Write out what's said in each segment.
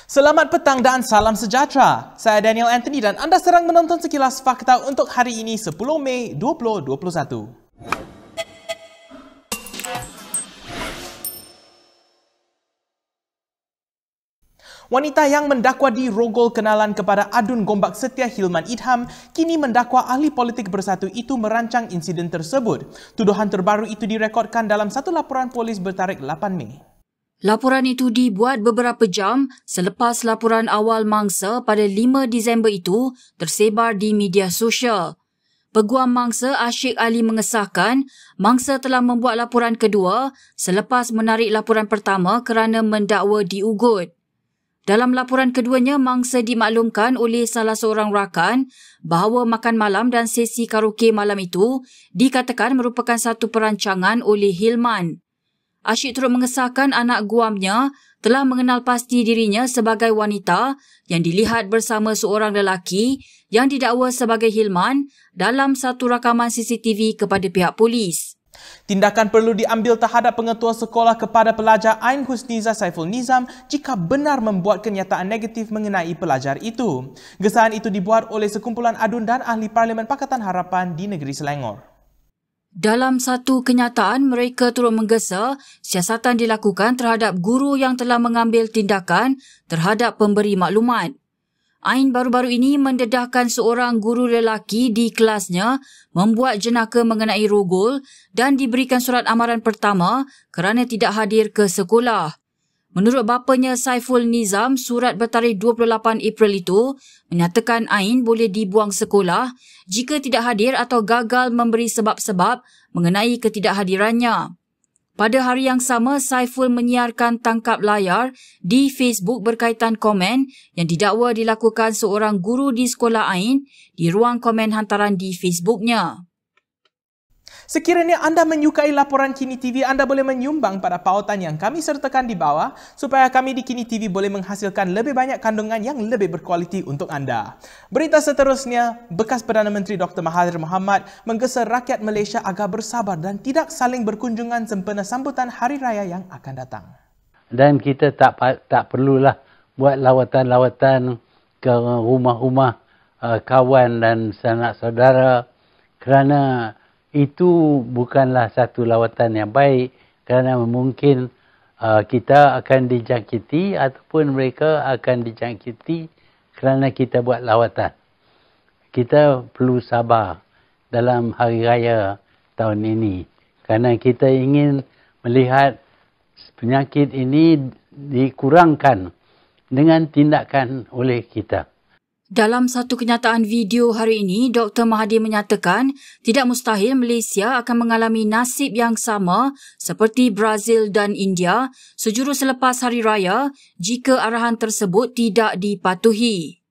Selamat petang dan salam sejahtera. Saya Daniel Anthony dan anda sedang menonton sekilas fakta untuk hari ini 10 Mei 2021. Wanita yang mendakwa di Rogol kenalan kepada adun gombak setia Hilman Idham kini mendakwa ahli politik bersatu itu merancang insiden tersebut. Tuduhan terbaru itu direkodkan dalam satu laporan polis bertarikh 8 Mei. Laporan itu dibuat beberapa jam selepas laporan awal mangsa pada 5 Disember itu tersebar di media sosial. Peguam mangsa Ashik Ali mengesahkan mangsa telah membuat laporan kedua selepas menarik laporan pertama kerana mendakwa diugut. Dalam laporan keduanya, mangsa dimaklumkan oleh salah seorang rakan bahawa makan malam dan sesi karaoke malam itu dikatakan merupakan satu perancangan oleh Hilman. Ashik turut mengesahkan anak guamnya telah mengenal pasti dirinya sebagai wanita yang dilihat bersama seorang lelaki yang didakwa sebagai Hilman dalam satu rakaman CCTV kepada pihak polis. Tindakan perlu diambil terhadap pengetua sekolah kepada pelajar Ain Husniza Saiful Nizam jika benar membuat kenyataan negatif mengenai pelajar itu. Gesahan itu dibuat oleh sekumpulan adun dan ahli Parlimen Pakatan Harapan di negeri Selangor. Dalam satu kenyataan, mereka turut menggesa siasatan dilakukan terhadap guru yang telah mengambil tindakan terhadap pemberi maklumat. Ain baru-baru ini mendedahkan seorang guru lelaki di kelasnya membuat jenaka mengenai Rogol dan diberikan surat amaran pertama kerana tidak hadir ke sekolah. Menurut bapanya Saiful Nizam, surat bertarikh 28 April itu menyatakan Ain boleh dibuang sekolah jika tidak hadir atau gagal memberi sebab-sebab mengenai ketidakhadirannya. Pada hari yang sama, Saiful menyiarkan tangkap layar di Facebook berkaitan komen yang didakwa dilakukan seorang guru di sekolah Ain di ruang komen hantaran di Facebooknya. Sekiranya anda menyukai laporan Kini TV, anda boleh menyumbang pada pautan yang kami sertakan di bawah supaya kami di Kini TV boleh menghasilkan lebih banyak kandungan yang lebih berkualiti untuk anda. Berita seterusnya, bekas Perdana Menteri Dr. Mahathir Mohamad menggesa rakyat Malaysia agar bersabar dan tidak saling berkunjungan sempena sambutan Hari Raya yang akan datang. Dan kita tak perlulah buat lawatan-lawatan ke rumah-rumah kawan dan sanak saudara kerana itu bukanlah satu lawatan yang baik kerana mungkin kita akan dijangkiti ataupun mereka akan dijangkiti kerana kita buat lawatan. Kita perlu sabar dalam hari raya tahun ini kerana kita ingin melihat penyakit ini dikurangkan dengan tindakan oleh kita. Dalam satu kenyataan video hari ini, Dr. Mahathir menyatakan tidak mustahil Malaysia akan mengalami nasib yang sama seperti Brazil dan India sejurus selepas Hari Raya jika arahan tersebut tidak dipatuhi.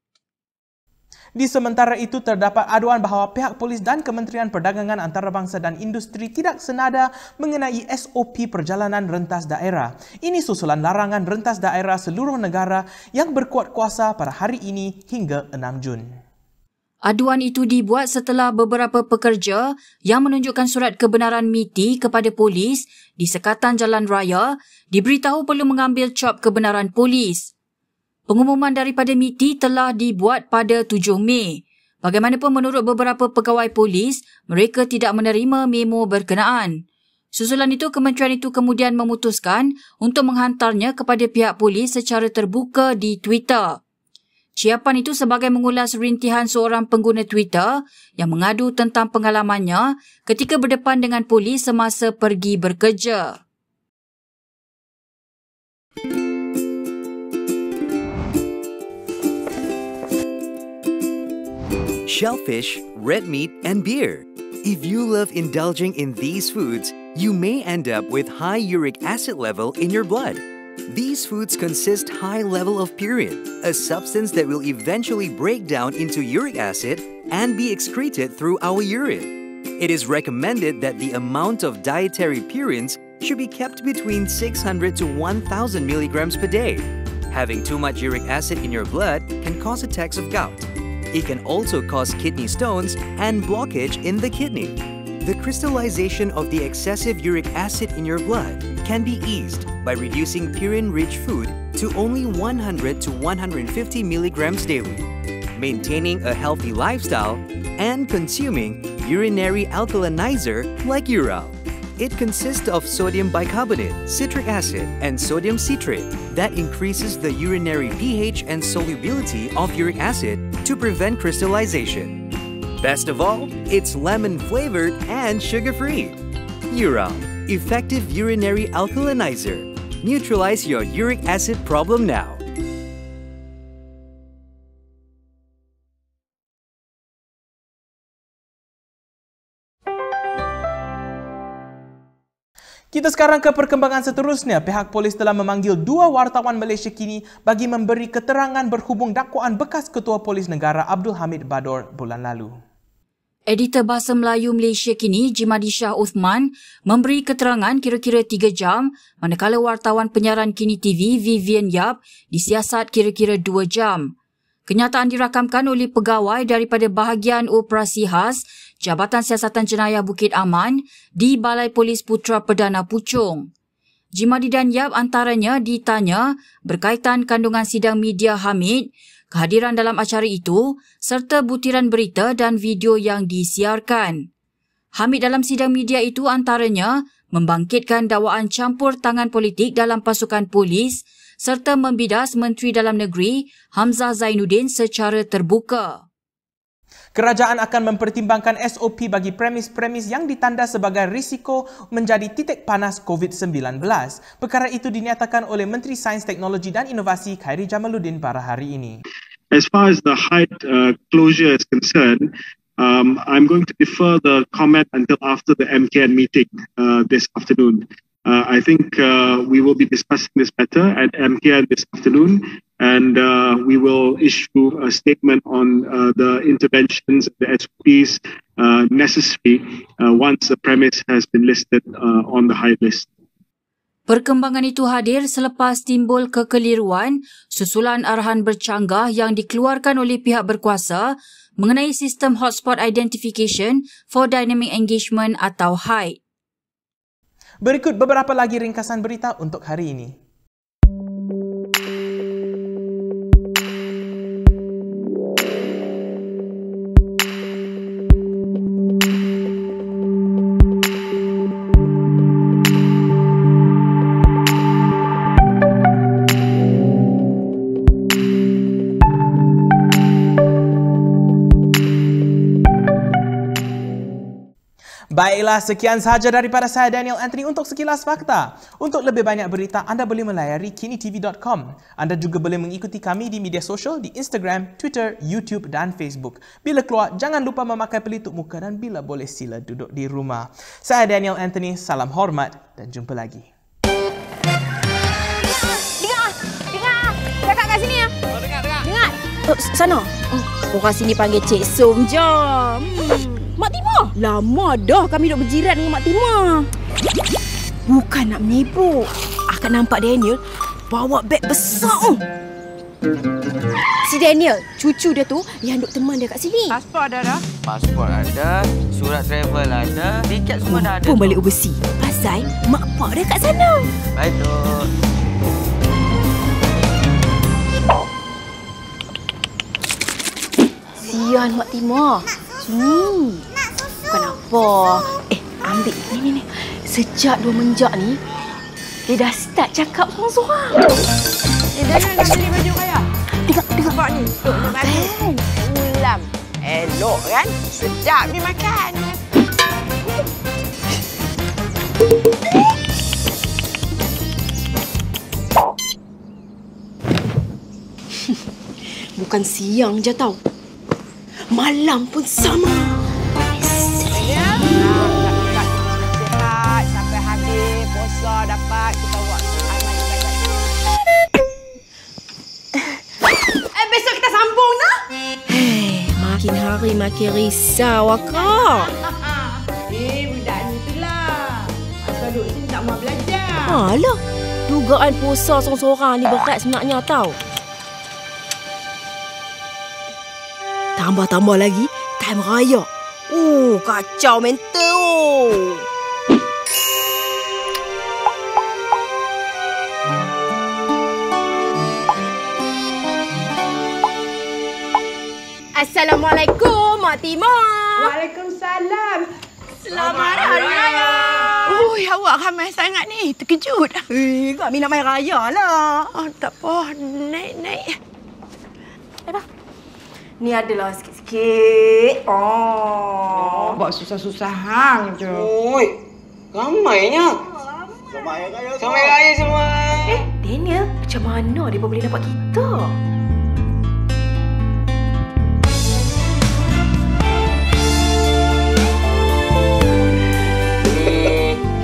Di sementara itu, terdapat aduan bahawa pihak polis dan Kementerian Perdagangan Antarabangsa dan Industri tidak senada mengenai SOP perjalanan rentas daerah. Ini susulan larangan rentas daerah seluruh negara yang berkuat kuasa pada hari ini hingga 6 Jun. Aduan itu dibuat setelah beberapa pekerja yang menunjukkan surat kebenaran MITI kepada polis di sekatan jalan raya diberitahu perlu mengambil cop kebenaran polis. Pengumuman daripada MITI telah dibuat pada 7 Mei. Bagaimanapun menurut beberapa pegawai polis, mereka tidak menerima memo berkenaan. Susulan itu, kementerian itu kemudian memutuskan untuk menghantarnya kepada pihak polis secara terbuka di Twitter. Ciapan itu sebagai mengulas rintihan seorang pengguna Twitter yang mengadu tentang pengalamannya ketika berdepan dengan polis semasa pergi bekerja. Shellfish, red meat, and beer. If you love indulging in these foods, you may end up with high uric acid level in your blood. These foods consist high level of purine, a substance that will eventually break down into uric acid and be excreted through our urine. It is recommended that the amount of dietary purines should be kept between 600 to 1,000 milligrams per day. Having too much uric acid in your blood can cause attacks of gout. It can also cause kidney stones and blockage in the kidney. The crystallization of the excessive uric acid in your blood can be eased by reducing purine-rich food to only 100 to 150 milligrams daily, maintaining a healthy lifestyle, and consuming urinary alkalinizer like Ural. It consists of sodium bicarbonate, citric acid, and sodium citrate that increases the urinary pH and solubility of uric acid to prevent crystallization. Best of all, it's lemon-flavored and sugar-free. Ural, effective urinary alkalinizer. Neutralize your uric acid problem now. Kita sekarang ke perkembangan seterusnya. Pihak polis telah memanggil 2 wartawan Malaysia kini bagi memberi keterangan berhubung dakwaan bekas Ketua Polis Negara Abdul Hamid Bador bulan lalu. Editor Bahasa Melayu Malaysia kini, Jimadi Shah Uthman, memberi keterangan kira-kira 3 jam, manakala wartawan penyiaran Kini TV, Vivian Yap, disiasat kira-kira 2 jam. Kenyataan dirakamkan oleh pegawai daripada Bahagian Operasi Khas Jabatan Siasatan Jenayah Bukit Aman di Balai Polis Putra Perdana Puchong. Jimadi dan Yap antaranya ditanya berkaitan kandungan sidang media Hamid, kehadiran dalam acara itu serta butiran berita dan video yang disiarkan. Hamid dalam sidang media itu antaranya membangkitkan dakwaan campur tangan politik dalam pasukan polis serta membidas Menteri Dalam Negeri Hamzah Zainuddin secara terbuka. Kerajaan akan mempertimbangkan SOP bagi premis-premis yang ditanda sebagai risiko menjadi titik panas COVID-19. Perkara itu dinyatakan oleh Menteri Sains, Teknologi dan Inovasi Khairi Jamaluddin pada hari ini. As far as the height closure is concerned, I'm going to defer the comment until after the MKN meeting this afternoon. I think we will be discussing this better at MKN this afternoon, and we will issue a statement on the interventions, the SOPs necessary once the premise has been listed on the high list. Perkembangan itu hadir selepas timbul kekeliruan susulan arahan bercanggah yang dikeluarkan oleh pihak berkuasa mengenai sistem Hotspot Identification for Dynamic Engagement atau HIDE. Berikut beberapa lagi ringkasan berita untuk hari ini. Baiklah, sekian sahaja daripada saya Daniel Anthony untuk Sekilas Fakta. Untuk lebih banyak berita, anda boleh melayari kinitv.com. Anda juga boleh mengikuti kami di media sosial di Instagram, Twitter, YouTube dan Facebook. Bila keluar, jangan lupa memakai pelitup muka dan bila boleh sila duduk di rumah. Saya Daniel Anthony, salam hormat dan jumpa lagi. Dengar. Cakap kat sini ya. Oh, dengar. Dengar. Sana. Orang sini panggil Cik Som. Jom. Mak Timah. Lama dah kami duk berjiran dengan Mak Timah. Bukan nak menipu. Akak nampak Daniel bawa beg besar. Si Daniel, cucu dia tu yang duk teman dia kat sini. Pasport ada dah? Pasport ada, surat travel ada, tiket semua dah ada. Pun balik overseas. Pasal mak pak dia kat sana. Betul. Sian Mak Timah. Sini. Bukan apa. Ambil ni. Sejak dua menjak ni, dia dah start cakap sorang-sorang. Daniel nak beli baju kaya? Tengok. Nampak ni. Kan? Ulam. Elok kan? Sedap ni makan. Bukan siang je tau. Malam pun sama. Daniel, sihat sampai habis puasa dapat kita buat amal ibadat. Besok kita sambung nah. Makin hari makin risau akak. Budak ni tu lah. Asal duduk sini tak mau belajar. Alah, dugaan puasa sorang-sorang ni berat sebenarnya tau. Tambah-tambah lagi, time raya. Kacau mental. Assalamualaikum, Mak Timah. Waalaikumsalam. Selamat Hari Raya. Awak ramai sangat ni. Terkejut. Kami nak main raya lah. Tak apa. Naik. Ni adalah sikit-sikit. Buat susah-susah hang je. Oi, ramainya. Selamat Raya semua. Daniel, macam mana dia boleh dapat kita?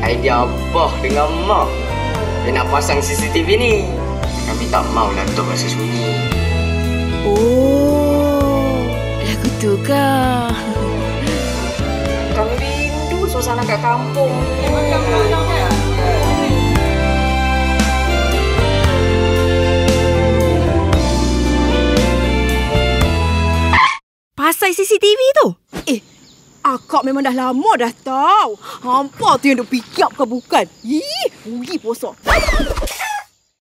Idea Abah dengan Mak. Dia nak pasang CCTV ni. Kami tak maulah untuk rasa sunyi. Lagu tu ke? Kami rindu suasana kat kampung. Pasal CCTV tu? Akak memang dah lama dah tahu. Hampa tu yang duk pick up ke bukan? Rugi posa.